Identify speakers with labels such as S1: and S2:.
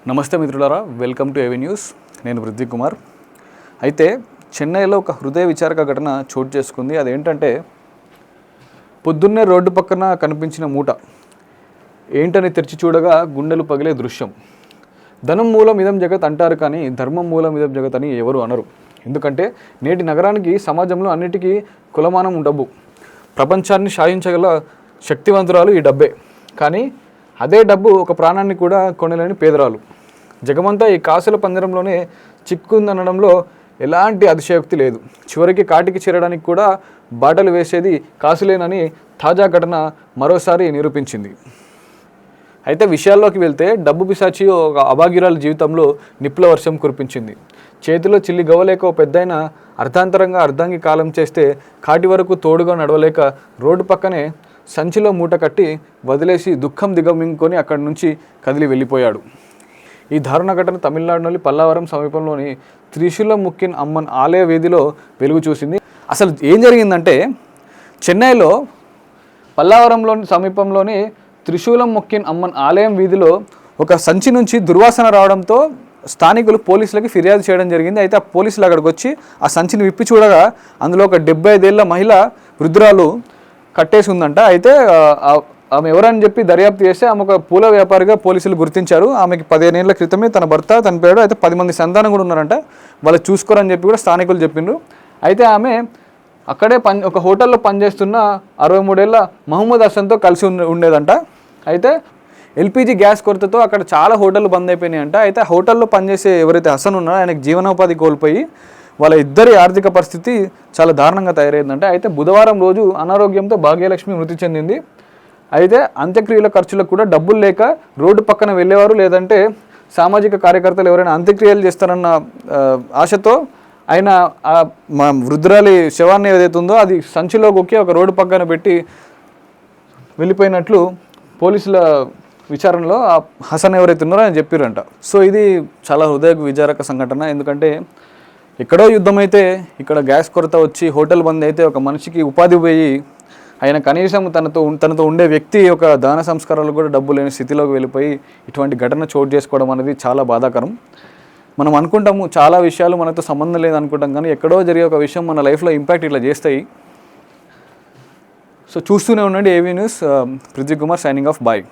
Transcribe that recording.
S1: నమస్తే మిత్రులారా, welcome to AV news. నేను పృథ్వీ కుమార్. అయితే చెన్నైలో ఒక హృదయ విచారక ఘటన చోటు చేసుకుంది. అదేంటంటే పొద్దున్నే రోడ్డు పక్కన కనిపించిన మూట ఏంటని తెరిచి చూడగా గుండెలు పగిలే దృశ్యం. ధనం మూలం ఇదం జగత్ అంటారు, కానీ ధర్మం మూలం ఇదం జగత్ అని ఎవరు అనరు. ఎందుకంటే నేటి నగరానికి, సమాజంలో అన్నిటికీ కులమానం డబ్బు. ప్రపంచాన్ని శాసించగల శక్తివంతురాలు ఈ డబ్బే. కానీ అదే డబ్బు ఒక ప్రాణాన్ని కూడా కొనలేని పేదరాలు. జగమంతా ఈ కాసుల పంజరంలోనే చిక్కుందనడంలో ఎలాంటి అతిశయోక్తి లేదు. చివరికి కాటికి చేరడానికి కూడా బాటలు వేసేది కాసులేనని తాజా ఘటన మరోసారి నిరూపించింది. అయితే విషయాల్లోకి వెళ్తే డబ్బు పిశాచి ఒక అభాగ్యురాల జీవితంలో నిప్పుల వర్షం కురిపించింది. చేతిలో చిల్లి గవ్వలేక ఓ పెద్దయిన అర్ధాంతరంగా అర్ధాంగి కాలం చేస్తే కాటి వరకు తోడుగా నడవలేక రోడ్డు పక్కనే సంచిలో మూట కట్టి వదిలేసి దుఃఖం దిగమింగుకొని అక్కడి నుంచి కదిలి వెళ్ళిపోయాడు. ఈ దారుణ ఘటన తమిళనాడులోని పల్లావరం సమీపంలోని త్రిశూలముక్కిన్ అమ్మన్ ఆలయ వీధిలో వెలుగు చూసింది. అసలు ఏం జరిగిందంటే, చెన్నైలో పల్లావరంలోని సమీపంలోని త్రిశూలముక్కిన్ అమ్మన్ ఆలయం వీధిలో ఒక సంచి నుంచి దుర్వాసన రావడంతో స్థానికులు పోలీసులకి ఫిర్యాదు చేయడం జరిగింది. అయితే ఆ పోలీసులు అక్కడికి వచ్చి ఆ సంచిని విప్పి చూడగా అందులో ఒక 75 ఏళ్ల మహిళ వృద్ధురాలు కట్టేసి ఉందంట. అయితే ఆమె ఎవరని చెప్పి దర్యాప్తు చేస్తే ఆమె ఒక పూల వ్యాపారిగా పోలీసులు గుర్తించారు. ఆమెకి 15 ఏళ్ల క్రితమే తన భర్త చనిపోయాడు. అయితే 10 మంది సంతానం కూడా ఉన్నారంట. వాళ్ళు చూసుకోరని చెప్పి కూడా స్థానికులు చెప్పిండ్రు. అయితే ఆమె అక్కడే ఒక హోటల్లో పనిచేస్తున్న 63 ఏళ్ల మహమ్మద్ హసన్తో కలిసి ఉండేదంట. అయితే ఎల్పిజి గ్యాస్ కొరతతో అక్కడ చాలా హోటళ్ళు బంద్ అయిపోయినాయంట. అయితే హోటల్లో పనిచేసే ఎవరైతే హసన్ ఉన్నారో ఆయనకు జీవనోపాధి కోల్పోయి వాళ్ళ ఇద్దరి ఆర్థిక పరిస్థితి చాలా దారుణంగా తయారైందంట. అయితే బుధవారం రోజు అనారోగ్యంతో భాగ్యలక్ష్మి మృతి చెందింది. అయితే అంత్యక్రియల ఖర్చులకు కూడా డబ్బులు లేక రోడ్డు పక్కన వెళ్ళేవారు, లేదంటే సామాజిక కార్యకర్తలు ఎవరైనా అంత్యక్రియలు చేస్తారన్న ఆశతో ఆయన మా వృద్ధురాలి శవాన్ని ఏదైతే ఉందో అది సంచిలో కొక్కి ఒక రోడ్డు పక్కన పెట్టి వెళ్ళిపోయినట్లు పోలీసుల విచారణలో ఆ హసన్ ఎవరైతే ఉన్నారో ఆయన చెప్పారంట. సో ఇది చాలా హృదయ విచారక సంఘటన. ఎందుకంటే ఎక్కడో యుద్ధం అయితే ఇక్కడ గ్యాస్ కొరత వచ్చి హోటల్ బంద్ అయితే ఒక మనిషికి ఉపాధి పోయి ఆయన కనీసం తనతో ఉండే వ్యక్తి ఒక దాన సంస్కారాలు కూడా డబ్బు లేని స్థితిలోకి వెళ్ళిపోయి ఇటువంటి ఘటన చోటు చేసుకోవడం అనేది చాలా బాధాకరం. మనం అనుకుంటాము చాలా విషయాలు మనతో సంబంధం లేదనుకుంటాం, కానీ ఎక్కడో జరిగే ఒక విషయం మన లైఫ్లో ఇంపాక్ట్ ఇట్లా చేస్తాయి. సో చూస్తూనే ఉండండి AV news. Prithvi Kumar signing off. Bye.